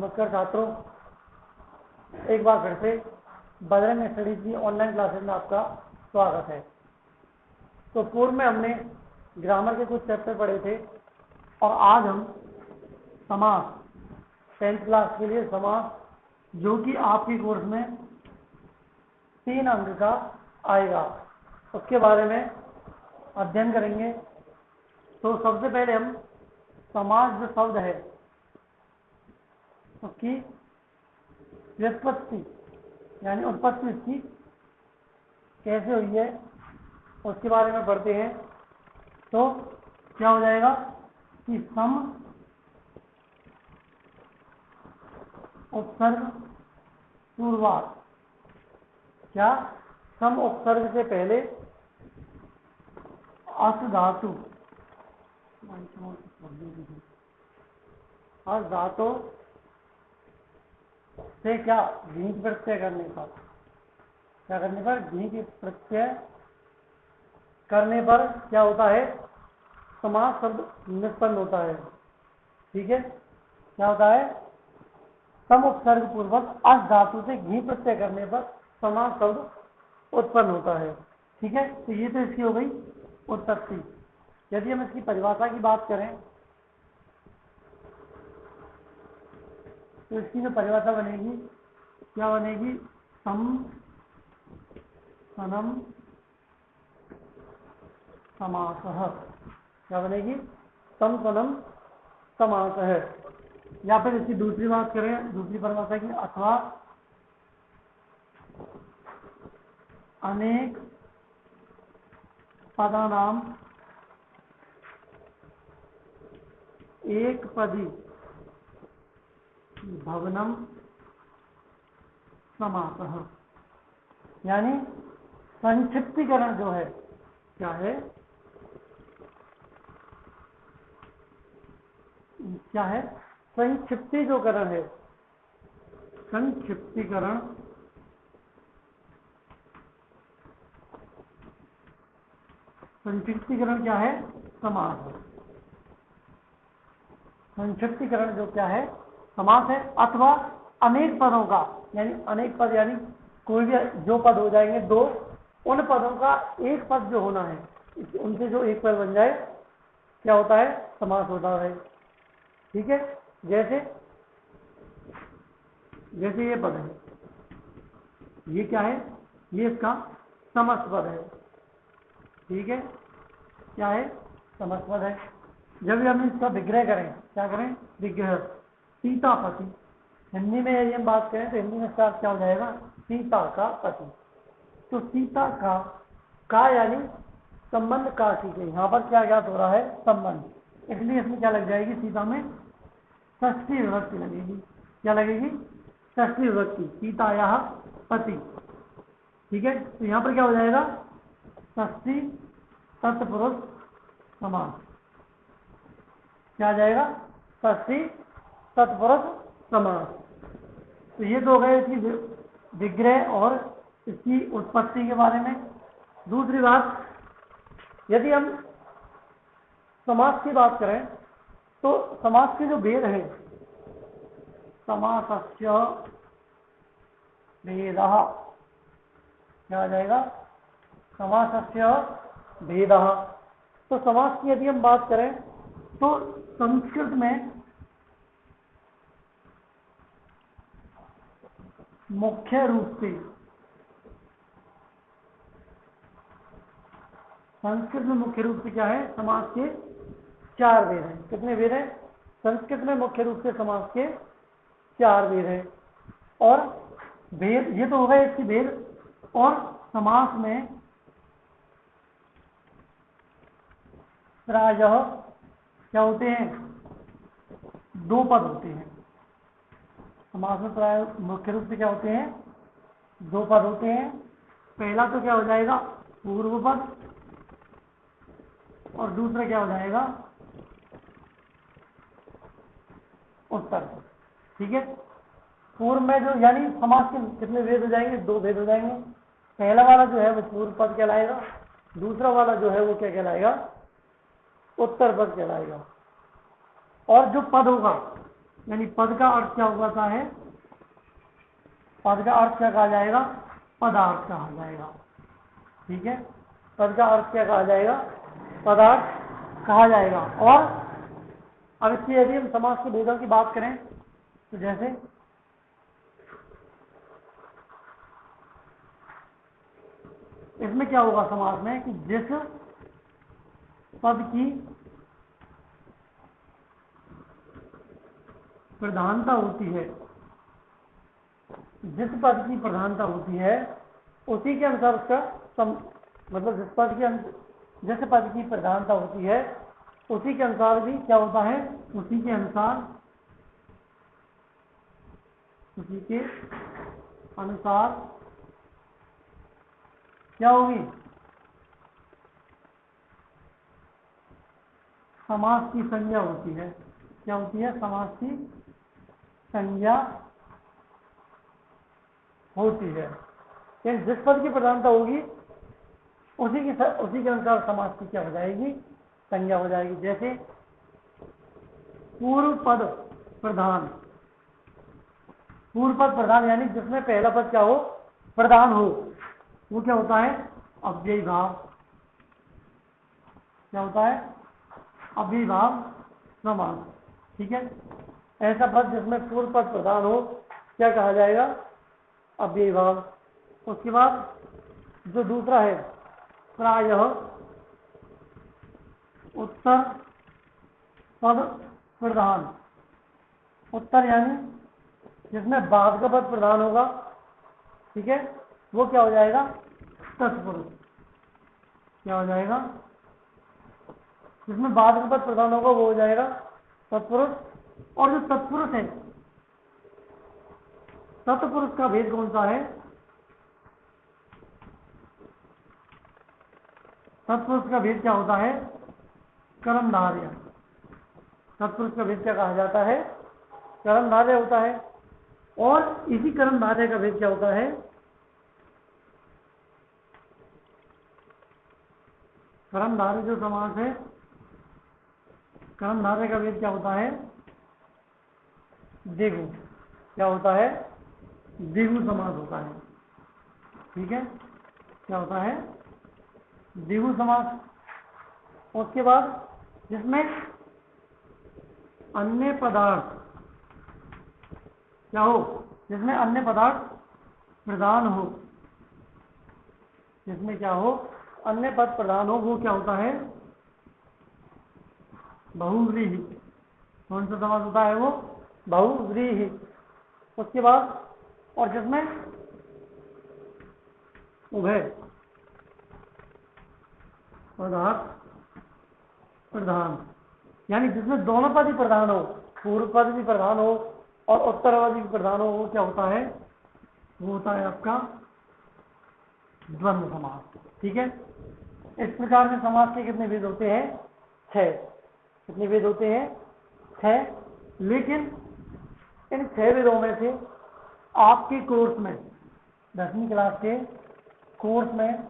नमस्कार छात्रों, एक बार फिर से बजरंग स्टडीज की ऑनलाइन क्लासेस में आपका स्वागत है। तो पूर्व में हमने ग्रामर के कुछ चैप्टर पढ़े थे और आज हम समास 10th क्लास के लिए समास, जो कि आपके कोर्स में 3 अंक का आएगा, उसके बारे में अध्ययन करेंगे। तो सबसे पहले हम समास जो शब्द है उसकी व्युत्पत्ति यानी उत्पत्ति इसकी कैसे हुई है उसके बारे में पढ़ते हैं। तो क्या हो जाएगा कि सम उपसर्ग पूर्वार्ध, क्या सम उपसर्ग से पहले अस धातु से क्या घी प्रत्यय करने पर, क्या करने पर घी प्रत्यय करने पर क्या होता है, समास शब्द निष्पन्न होता है। ठीक है, क्या होता है, सम उपसर्ग पूर्वक अस धातु से घी प्रत्यय करने पर समास शब्द उत्पन्न होता है। ठीक है, तो ये तो इसकी हो गई उत्पत्ति। यदि हम इसकी परिभाषा की बात करें तो इसकी जो परिभाषा बनेगी, क्या बनेगी, सम सनम समासः। क्या बनेगी, सम सनम समासः। या फिर इसकी दूसरी बात करें, दूसरी परिभाषा की, अथवा अनेक पदानाम एक पदी भवनम समासः। यानी संक्षिप्तीकरण जो है, क्या है, क्या है, संक्षिप्ती जो करण है, संक्षिप्तीकरण संक्षिप्तीकरण क्या है, समास है। संक्षिप्तीकरण जो क्या है, समास है। अथवा अनेक पदों का, यानी अनेक पद यानी कोई भी जो पद हो जाएंगे दो, उन पदों का एक पद जो होना है, उनसे जो एक पद बन जाए क्या होता है, समास होता है। ठीक है, जैसे जैसे ये पद है, ये क्या है, ये इसका समस्त पद है। ठीक है, क्या है, समस्त पद है। जब भी हम इसका विग्रह करें, क्या करें, विग्रह, सीता पति, हिंदी में यदि हम बात करें तो हिंदी में इसका क्या हो जाएगा, सीता का पति। तो सीता का यानी संबंध का, ठीक है, यहाँ पर क्या ज्ञात हो रहा है, संबंध, इसलिए इसमें क्या लग जाएगी, सीता में षष्ठी विभक्ति लगेगी। क्या लगेगी, षष्ठी विभक्ति, सीतायाः पति। ठीक है, तो यहाँ पर क्या हो जाएगा, षष्ठी तत्पुरुष समास। क्या आ जाएगा, षष्ठी तत्पुरुष समास। तो ये तो हो गए इसकी विग्रह और इसकी उत्पत्ति के बारे में। दूसरी बात, यदि हम समास की बात करें तो समास के जो भेद हैं, समासस्य भेदः, क्या आ जाएगा, समासस्य भेदः। तो समास की यदि हम बात करें तो संस्कृत में मुख्य रूप से, संस्कृत में मुख्य रूप से क्या है, समास के 4 भेद हैं। कितने भेद हैं, संस्कृत में मुख्य रूप से समास के 4 भेद हैं। और भेद ये तो हो गए इसकी भेद। और समास में प्रायः क्या होते हैं, 2 पद होते हैं। समास में प्राय मुख्य रूप से क्या होते हैं, 2 पद होते हैं। पहला तो क्या हो जाएगा, पूर्व पद, और दूसरा क्या हो जाएगा, उत्तर पद। ठीक है, पूर्व में जो, यानी समास के कितने भेद हो जाएंगे, 2 भेद हो जाएंगे। पहला वाला जो है वो पूर्व पद कहलाएगा, दूसरा वाला जो है वो क्या कहलाएगा, उत्तर पद कहलाएगा। और जो पद होगा यानी पद का अर्थ क्या होता है, पद का अर्थ क्या कहा जाएगा, पदार्थ कहा जाएगा। ठीक है, पद का अर्थ क्या कहा जाएगा, पदार्थ कहा जाएगा। और अब इसकी यदि हम समास के भेदों की बात करें तो जैसे इसमें क्या होगा समास में कि जिस पद की प्रधानता होती है, जिस पद की प्रधानता होती है उसी के अनुसार उसका मतलब जिस पद की प्रधानता होती है उसी के अनुसार भी क्या होता है, उसी के अनुसार क्या होगी, समास की संज्ञा होती है। क्या होती है, समास की संज्ञा होती है। यानी जिस पद की प्रधानता होगी उसी के अनुसार समास की क्या हो जाएगी, संज्ञा हो जाएगी। जैसे पूर्व पद प्रधान, पूर्व पद प्रधान यानी जिसमें पहला पद क्या हो, प्रधान हो, वो क्या होता है, अव्ययी भाव। क्या होता है, अव्ययी भाव समास। ठीक है, ऐसा पद जिसमें पूर्व पद प्रधान हो क्या कहा जाएगा, अव्ययी भाव। उसके बाद जो दूसरा है प्रायः उत्तर पद प्रधान, उत्तर यानी जिसमें बाद का पद प्रधान होगा, ठीक है, वो क्या हो जाएगा, तत्पुरुष। क्या हो जाएगा, जिसमें बाद का पद प्रधान होगा वो हो जाएगा तत्पुरुष। और जो तत्पुरुष है, तत्पुरुष का भेद कौन सा है, तत्पुरुष का भेद क्या होता है, कर्मधारय। तत्पुरुष का भेद क्या कहा जाता है, कर्मधारय होता है। और इसी कर्मधारय का भेद क्या होता है, कर्मधारय जो समास है, कर्मधारय का भेद क्या होता है, द्विगु। क्या होता है, द्विगु समास होता है। ठीक है, क्या होता है, द्विगु समास। उसके बाद जिसमें अन्य पदार्थ क्या हो, जिसमें अन्य पदार्थ प्रधान हो, जिसमें क्या हो, अन्य पद प्रधान हो, वो क्या होता है, बहुव्रीहि। कौन सा समास होता है वो, बहुव्रीहि। उसके बाद और जिसमें उभय पदार्थ प्रधान, यानी जिसमें दोनों पद ही प्रधान हो, पूर्व पद भी प्रधान हो और उत्तर पद भी प्रधान हो, वो क्या होता है, वो होता है आपका द्वंद्व समास। ठीक है, इस प्रकार से समास के कितने भेद होते हैं, 6। कितने भेद होते हैं, 6। लेकिन इन 6 भेदों में से आपके कोर्स में 10वीं क्लास के कोर्स में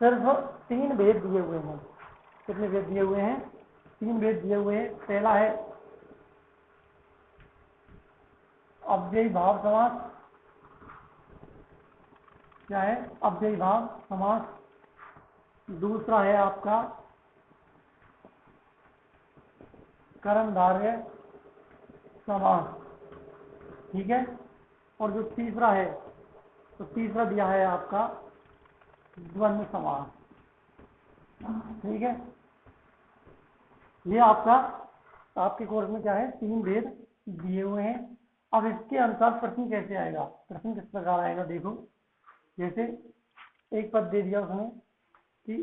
सिर्फ 3 भेद दिए हुए हैं। कितने भेद दिए हुए हैं, 3 भेद दिए हुए हैं। पहला है अव्ययी भाव समास। क्या है, अव्ययी भाव समास। दूसरा है आपका कर्मधारय समास। ठीक है, और जो तीसरा है, तो तीसरा दिया है आपका द्वंद्व समास। ठीक है, ये आपका आपके कोर्स में क्या है, 3 भेद दिए हुए हैं। अब इसके अनुसार प्रश्न कैसे आएगा, प्रश्न किस प्रकार आएगा, देखो। जैसे एक पद दे दिया उसने कि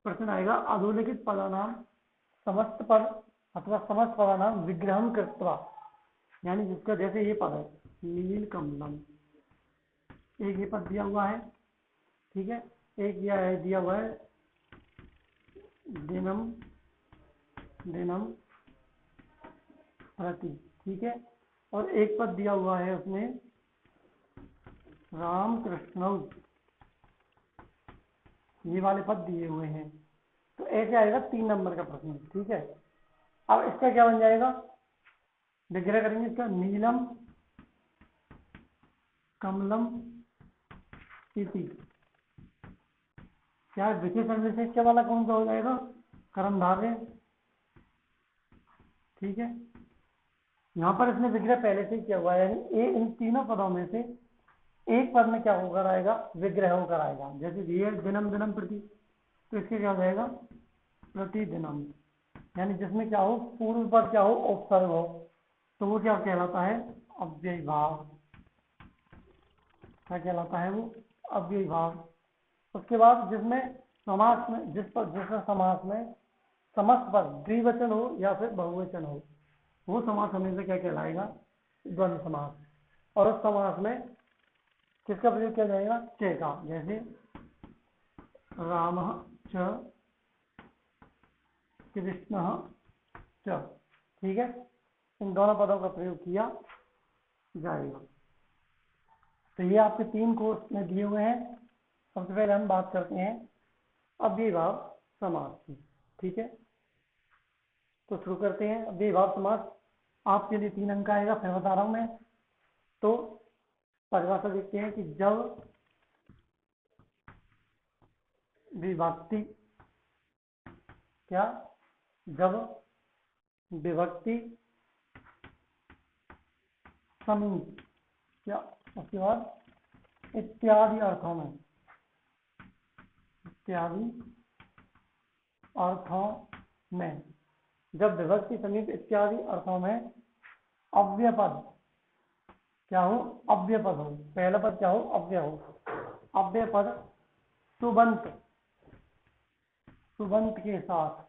प्रश्न आएगा, अधोलिखित पदानाम समस्त पद अथवा समस्त पदानाम विग्रहम कृत्वा, यानी जिसका जैसे ये पद है नील कमलम, एक ये पद दिया हुआ है। ठीक है, एक दिया हुआ है दिनम दिनम प्रति। ठीक है, और एक पद दिया हुआ है उसमें राम कृष्ण, ये वाले पद दिए हुए हैं। तो ऐसे आएगा 3 नंबर का प्रश्न। ठीक है, अब इसका क्या बन जाएगा, विग्रह करेंगे इसका, नीलम कमलम इति। क्या विशेषण विशेष्य वाला कौन सा हो जाएगा? कर्मधारय। ठीक है, यहाँ पर इसने विग्रह पहले से किया हुआ है, यानी इन तीनों पदों में से एक पद में क्या होकर आएगा? विग्रह होकर आएगा। जैसे दिए दिनम दिनम प्रति, तो इसके क्या हो जाएगा? प्रतिदिनम। यानी जिसमें क्या हो? पूर्व पद क्या हो? उपसर्ग हो, तो वो क्या कहलाता है? अव्ययी भाव। क्या कहलाता है वो? अव्ययी भाव। उसके बाद जिसमें समास में जिसमें समास में समस्त पद द्विवचन हो या फिर बहुवचन हो, वो समास हमेशा क्या कहलाएगा? द्वंद्व समास। और उस समास में किसका प्रयोग किया जाएगा? च का। जैसे रामः च कृष्णः च। ठीक है, इन दोनों पदों का प्रयोग किया जाएगा। तो ये आपके 3 कोर्स में दिए हुए हैं। सबसे पहले हम बात करते हैं अव्ययी भाव समास की। ठीक है, तो शुरू करते हैं। अव्ययी भाव समास आपके लिए 3 अंक आएगा, फिर बता रहा हूं मैं। तो परिभाषा देखते हैं कि जब विभक्ति क्या? जब विभक्ति समीप क्या, उसके बाद इत्यादि अर्थों में, इत्यादि अर्थों में, जब विभक्ति समीप इत्यादि अर्थों में अव्यय पद क्या हो? अव्यय पद हो। पहला पद क्या हो? अव्यय हो। अव्यय पद सुबंत, सुबंत के साथ,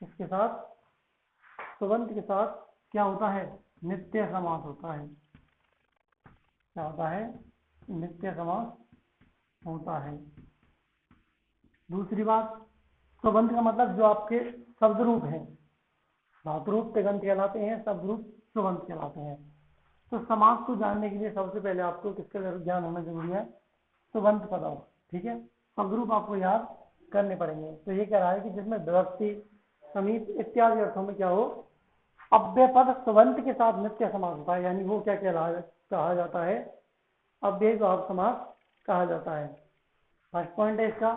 इसके साथ सुबंत के साथ क्या होता है? नित्य समास होता है। क्या होता है? नित्य समास होता है। दूसरी बात, सुबंत का मतलब जो आपके शब्द रूप हैं, धातु रूप तिगंत कहलाते हैं, शब्द रूप सुबंत कहलाते हैं। तो समास को जानने के लिए सबसे पहले आपको किसका ज्ञान होना जरूरी है? सुबंत पदों। ठीक है, शब्द रूप आपको याद करने पड़ेंगे। तो ये कह रहा है कि जिसमें विभक्ति समीप इत्यादि अर्थों में क्या हो? अव्यय पद सुबंत के साथ नित्य समास होता है, यानी वो क्या कहा जाता है? अव्ययी भाव समास कहा जाता है। फर्स्ट पॉइंट है इसका,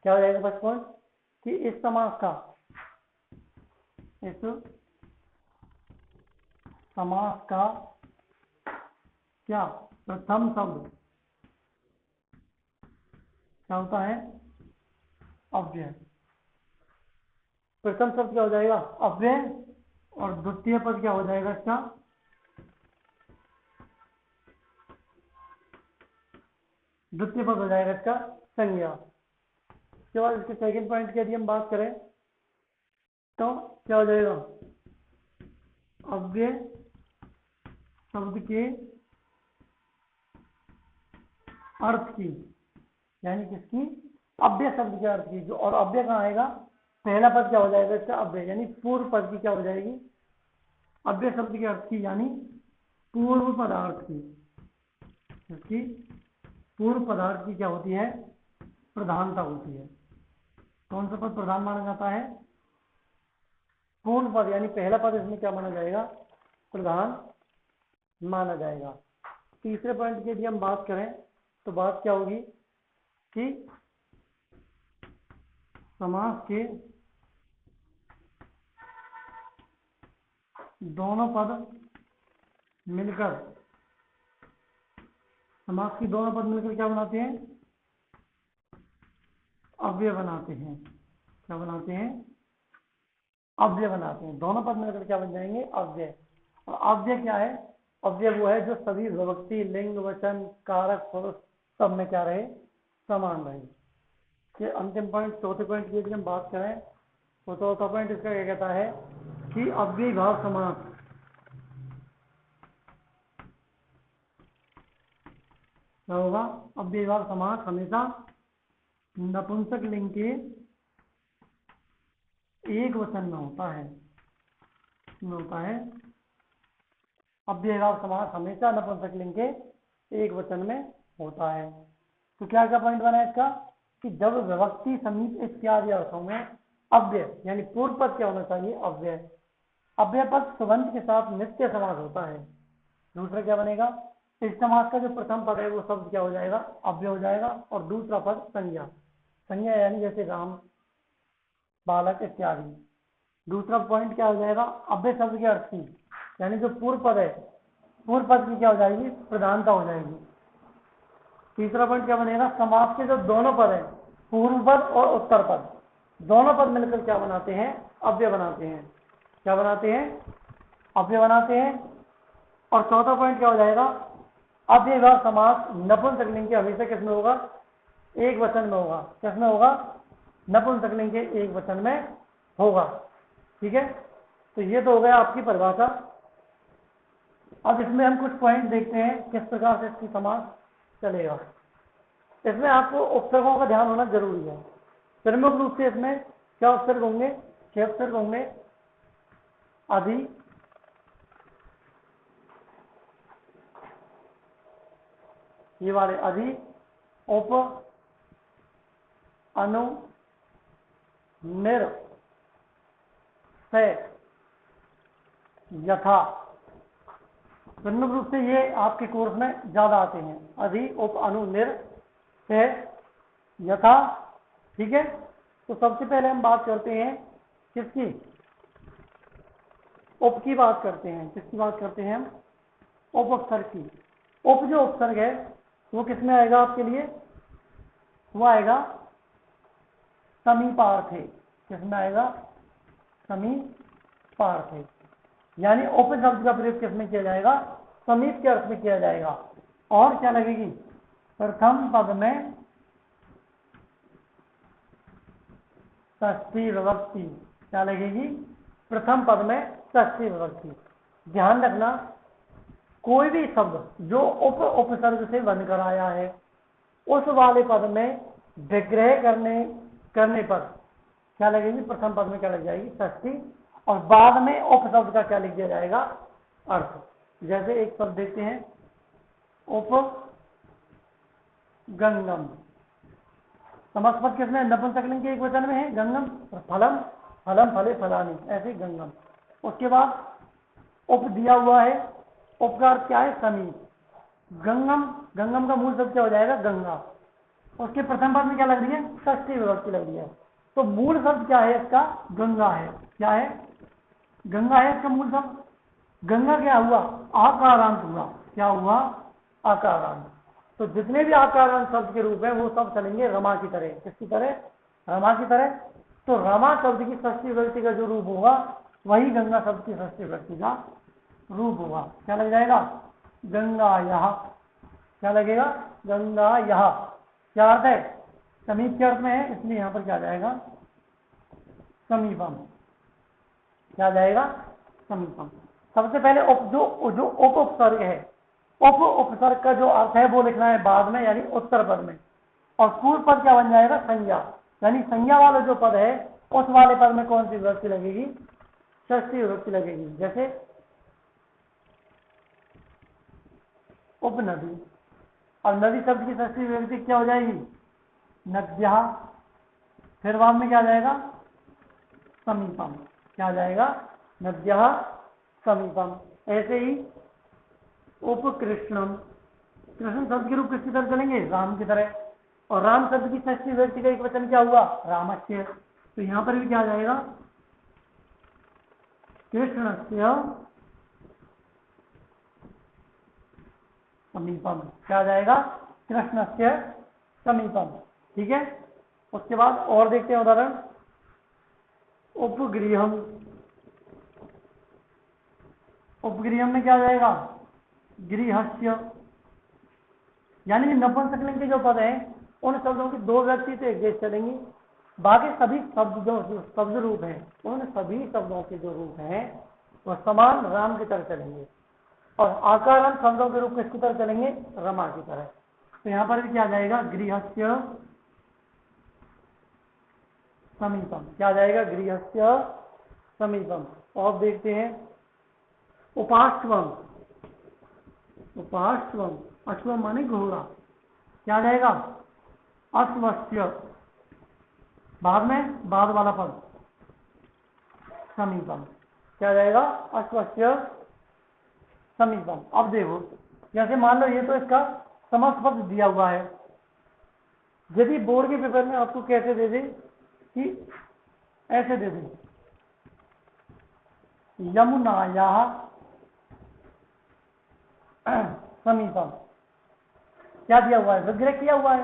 क्या हो जाएगा फर्स्ट पॉइंट? कि इस समास का, इस समास का क्या प्रथम शब्द क्या होता है? अव्यय। प्रथम शब्द क्या हो जाएगा? अव्यय। और द्वितीय पद क्या हो जाएगा इसका? द्वितीय पद हो जाएगा इसका संज्ञा। उसके बाद इसके सेकंड पॉइंट की यदि हम बात करें तो क्या हो जाएगा? अव्यय शब्द के अर्थ की, यानी किसकी? अव्यय शब्द के अर्थ की। जो और अव्यय कहाँ आएगा? पहला पद क्या हो जाएगा इसका? अव्यय, यानी पूर्व पद की क्या हो जाएगी? अव्यय शब्द के अर्थ की, यानी पूर्व पदार्थ की। इसकी पूर्व पदार्थ की क्या होती है? प्रधानता होती है। कौन सा पद प्रधान माना जाता है? पूर्व पद, यानी पहला पद इसमें क्या माना जाएगा? प्रधान माना जाएगा। तीसरे पॉइंट की यदि हम बात करें तो बात क्या होगी कि समास के दोनों पद मिलकर, समास की दोनों पद मिलकर क्या बनाते हैं? अव्यय बनाते हैं। क्या बनाते हैं? अव्यय बनाते हैं। दोनों पद मिलकर क्या बन जाएंगे? अव्यय। और अव्यय क्या है? अव्यय वो है जो सभी विभक्ति लिंग वचन कारक पुरुष सब में क्या रहे? समान रहे। कि अंतिम पॉइंट, चौथे पॉइंट की यदि हम बात करें तो चौथा पॉइंट इसका क्या कहता है कि अव्ययी भाव समास क्या होगा? अव्ययी भाव समास हमेशा नपुंसक लिंग के एक वचन में होता है। अव्ययी भाव समास हमेशा नपुंसक लिंग के एक वचन में होता है। तो क्या क्या पॉइंट बना इसका? कि जब विभक्ति समीप इत्यादि अर्थों में अव्यय यानी पूर्व पद क्या होना चाहिए? अव्यय। अव्यय पद सुबंध के साथ नित्य समास होता है। दूसरा क्या बनेगा? इस समास का जो प्रथम पद है वो शब्द क्या हो जाएगा? अव्यय हो जाएगा। और दूसरा पद संज्ञा। संज्ञा यानी जैसे राम, बालक इत्यादि। दूसरा पॉइंट क्या हो जाएगा? अव्यय शब्द के अर्थ की, यानी जो पूर्व पद है, पूर्व पद की क्या हो जाएगी? प्रधानता हो जाएगी। तीसरा पॉइंट क्या बनेगा? समास के जो दोनों पद हैं, पूर्व पद और उत्तर पद, दोनों पद मिलकर क्या बनाते हैं? अव्यय बनाते हैं। क्या बनाते हैं? अव्यय बनाते हैं। और चौथा पॉइंट क्या हो जाएगा? अव्ययभाव समास नपुंसकलिंग के हमेशा किसमें होगा? एक वचन में होगा। किसमें होगा? नपुंसकलिंग के एक वचन में होगा। ठीक है, तो ये तो हो गया आपकी परिभाषा। अब इसमें हम कुछ पॉइंट देखते हैं किस प्रकार से इसकी समास चलेगा। इसमें आपको उपसर्गों का ध्यान होना जरूरी है। प्रमुख रूप से इसमें क्या उपसर्ग होंगे? 6 उपसर्ग होंगे। अधि, ये वाले अधि, उप, अनु, निर, से, यथा। प्रमुख रूप से ये आपके कोर्स में ज्यादा आते हैं। अधि, उप, अनु, निर, से, यथा। ठीक है, तो सबसे पहले हम बात करते हैं किसकी? उप की बात करते हैं। किसकी बात करते हैं हम? उप उपसर्ग की। उप जो उपसर्ग है वो किसमें आएगा आपके लिए? वो आएगा समीपार्थे। किसमें आएगा? समीपार्थे। यानी उप शब्द का प्रयोग किसमें किया जाएगा? समीप के अर्थ में किया जाएगा। और क्या लगेगी? प्रथम पद में षष्ठी विभक्ति। क्या लगेगी? प्रथम पद में षष्ठी विभक्ति। ध्यान रखना, कोई भी शब्द जो उप उपसर्ग से बनकर आया है उस वाले पद में विग्रह करने पर क्या लगेगी? प्रथम पद में क्या लग जाएगी? षष्ठी। और बाद में उप शब्द का क्या लिख दिया जाएगा? अर्थ। जैसे एक शब्द देखते हैं, उप गंगम। समस्त पद किसमें? नपुंसकलिंग के एक वचन में है, गंगम। फलम, फलम, फले, फलानी, ऐसे गंगम। उसके बाद उप दिया हुआ है। उप का अर्थ क्या है? समीप। गंगम, गंगम का मूल शब्द क्या हो जाएगा? गंगा। उसके प्रथम पद में क्या लग रही है? षष्ठी विभक्ति लग रही है। तो मूल शब्द क्या है इसका? गंगा है। क्या है? गंगा है इसका मूल शब्द। गंगा क्या हुआ? आकारांत हुआ। क्या हुआ? आकारांत। तो जितने भी आकारांत शब्द के रूप हैं वो सब चलेंगे रमा की तरह। किसकी तरह? रमा की तरह। तो रमा शब्द की षष्ठी विभक्ति का जो रूप होगा वही गंगा शब्द की षष्ठी विभक्ति का रूप होगा। क्या लग जाएगा? गंगा यह। क्या लगेगा? गंगा यह। क्या अर्थ है? समीप के अर्थ में है, इसलिए यहां पर क्या जाएगा? समीपम। क्या जाएगा? समीपम। सबसे पहले जो उप उपसर्ग है, उप उपसर्ग का जो अर्थ है वो लिखना है बाद में, यानी उत्तर पद में। और पूर्व पद क्या बन जाएगा? संज्ञा। यानी संज्ञा वाला जो पद है उस वाले पद में कौन सी विभक्ति लगेगी? षष्ठी विभक्ति लगेगी। जैसे उपनदी। और नदी शब्द की षष्ठी विभक्ति क्या हो जाएगी? नद्या। फिर बाद में क्या आ जाएगा? समीपम। क्या आ जाएगा? नद्या समीपम। ऐसे ही उपकृष्णम। कृष्ण शब्द के रूप किसकी तरह चलेंगे? राम की तरह। और राम शब्द की षष्ठी विभक्ति का एक वचन क्या हुआ? रामस्य। तो यहां पर भी क्या आ जाएगा? कृष्णस्य समीपम। क्या आ जाएगा? कृष्णस्य समीपम। ठीक है, उसके बाद और देखते हैं उदाहरण। उपगृहम। उपगृहम में क्या आ जाएगा? गृहस्य। यानी नपुंसकलिंग के जो पद हैं उन शब्दों की दो व्यक्ति तो एक जैसे चलेंगी, बाकी सभी शब्द जो शब्द रूप हैं उन सभी शब्दों के जो रूप हैं वह समान राम की तरह चलेंगे। और आकारांत शब्दों के रूप किसकी तरह चलेंगे? रमा की तरह। तो यहां पर भी क्या आ जाएगा? गृहस्य समीपम। क्या आ जाएगा? गृहस्य समीपम। और देखते हैं उपाश्वम। उपाश्वम, अश्वम माने घोड़ा। क्या आ जाएगा? अश्वस्य। बाद में बाद वाला पद समीपम। क्या हो जाएगा? अश्वस्य समीपम। अब देखो, जैसे मान लो ये तो इसका समास दिया हुआ है। यदि बोर्ड के पेपर में आपको कैसे दे दे कि ऐसे दे दे, यमुनाया समीपम, क्या दिया हुआ है? विग्रह किया हुआ है।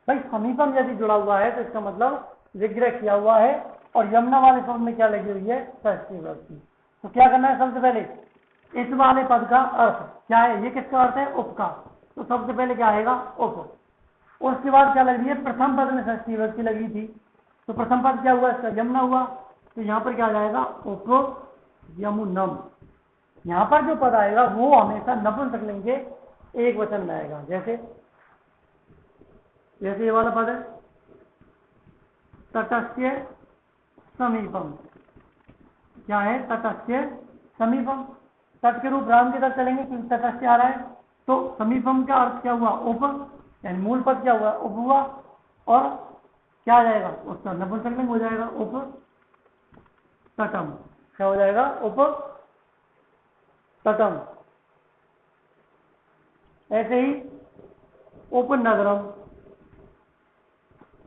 भाई समीपम यदि जुड़ा हुआ है तो इसका मतलब विग्रह किया हुआ है, और यमुना वाले शब्द में क्या लगी हुई है? षष्ठी विभक्ति। तो क्या करना है? सबसे पहले इस वाले पद का अर्थ क्या है? ये किसका अर्थ है? उप का। तो सबसे पहले क्या आएगा? उप। उसके बाद क्या लग रही है? प्रथम पद में षष्ठी विभक्ति लगी थी, तो प्रथम पद क्या हुआ? इसका यमुना हुआ। तो यहाँ पर क्या आ जाएगा? उप यमुनम। यहाँ पर जो पद आएगा वो हमेशा नपुंसकलिंग के एक वचन में आएगा। जैसे जैसे ये वाला पद है, तटस्थ्य समीपम। क्या है? तटस्थ्य समीपम। तट के रूप राम की तरफ चलेंगे क्योंकि तटस्थ्य आ रहा है, तो समीपम का अर्थ क्या हुआ? उप, यानी मूल पद क्या हुआ? उप हुआ, और क्या आ जाएगा? उसका नपुंसकलिंग हो जाएगा उप तटम। क्या हो जाएगा? उप तटम। ऐसे ही उपनगरम।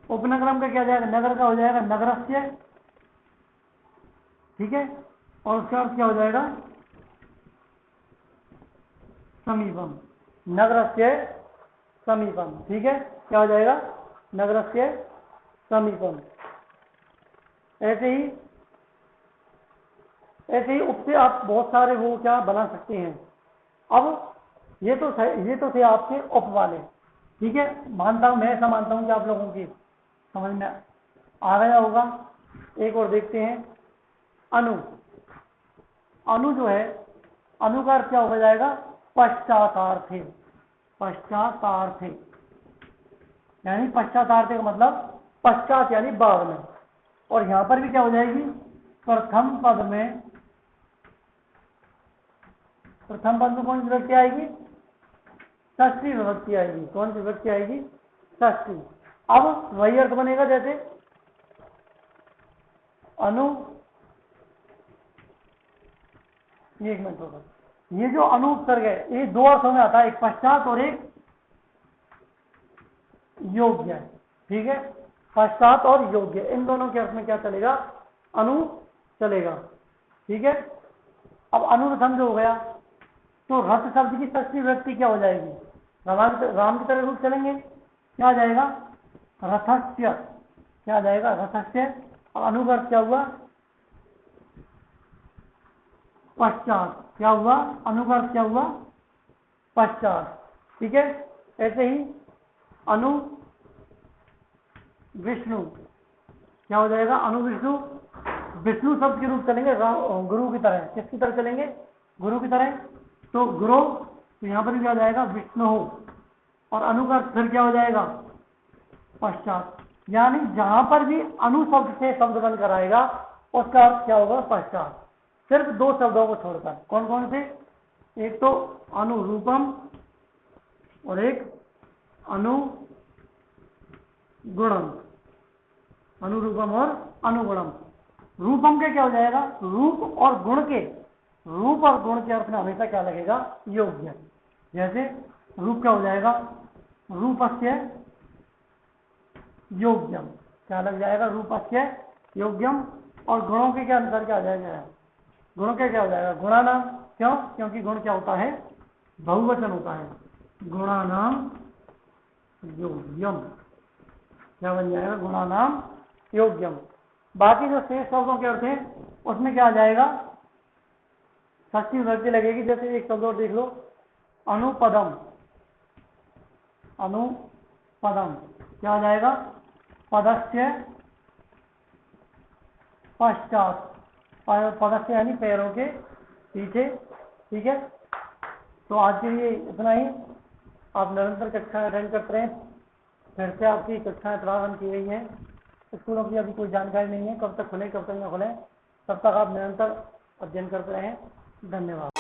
उपनगरम का क्या जाएगा? नगर का हो जाएगा नगरस्य। ठीक है, और उसका अर्थ क्या हो जाएगा? समीपम। नगरस्य समीपम। ठीक है, क्या हो जाएगा? नगरस्य समीपम। ऐसे ही उप से आप बहुत सारे वो क्या बना सकते हैं। अब ये तो थे आपके उप वाले। ठीक है, मानता हूं, मैं ऐसा मानता हूं कि आप लोगों की समझ में आ गया होगा। एक और देखते हैं, अनु। अनु जो है, अनु का अर्थ क्या हो जाएगा? पश्चातार्थे। पश्चातार्थे यानी पश्चातार्थे का मतलब पश्चात यानी बाद में। और यहां पर भी क्या हो जाएगी? प्रथम पद में कौन सी विभक्ति आएगी? षष्ठी विभक्ति आएगी। कौन सी विभक्ति आएगी? षष्ठी। अब वही अर्थ बनेगा जैसे अनु, एक मिनट होगा, ये जो अनु उपसर्ग है ये दो अर्थों में आता है, एक पश्चात और एक योग्य। ठीक है, पश्चात और योग्य, इन दोनों के अर्थ में क्या चलेगा? अनु चलेगा। ठीक है, अब अनुरथम जो हो गया, तो रथ शब्द की षष्ठी विभक्ति क्या हो जाएगी? राम की तरह रूप चलेंगे, क्या आ जाएगा? रथस्य। क्या आ जाएगा? रथस्य। और अनुगर्थ क्या हुआ? पश्चात। क्या हुआ? अनुगर्थ क्या हुआ? पश्चात। ठीक है, ऐसे ही अनु विष्णु। क्या हो जाएगा? अनु विष्णु। विष्णु शब्द के रूप चलेंगे गुरु की तरह। किसकी तरह चलेंगे? गुरु की तरह। तो गुरु, तो यहां पर क्या हो जाएगा? विष्णु। और अनु का फिर क्या हो जाएगा? पश्चात। यानी जहां पर भी अनु शब्द से शब्द बनकर आएगा उसका अर्थ क्या होगा? पश्चात। सिर्फ दो शब्दों को छोड़कर। कौन कौन से? एक तो अनुरूपम और एक अनुगुणम। अनुरूपम और अनुगुणम। रूपम के क्या हो जाएगा? रूप और गुण के, रूप और गुण के अर्थ में हमेशा क्या लगेगा? योग्य। जैसे रूप क्या हो जाएगा? रूपस्य योग्यम। क्या लग जाएगा? रूपस्य योग्यम। और गुणों के क्या अनुसार क्या आ जाएगा? गुणों के क्या हो जाएगा? गुणानाम। क्यों? क्योंकि गुण क्या होता है? बहुवचन होता है। गुणानाम योग्यम। क्या बन जाएगा? गुणानाम योग्यम। बाकी जो शेष शब्दों के अर्थ हैं उसमें क्या आ जाएगा? षष्ठी विभक्ति लगेगी। जैसे एक शब्द और देख लो, अनुपदम। अनुपदम क्या आ जाएगा? पदस्य पश्चात। पदस्य यानी पैरों के पीछे। ठीक है, तो आज के लिए इतना ही। आप निरंतर कक्षाएं अटेंड करते रहें। फिर से आपकी कक्षाएं प्रारंभ की गई हैं। स्कूलों की अभी कोई जानकारी नहीं है, कब तक खुले कब तक न खुले, तब तक आप निरंतर अध्ययन करते रहें। धन्यवाद।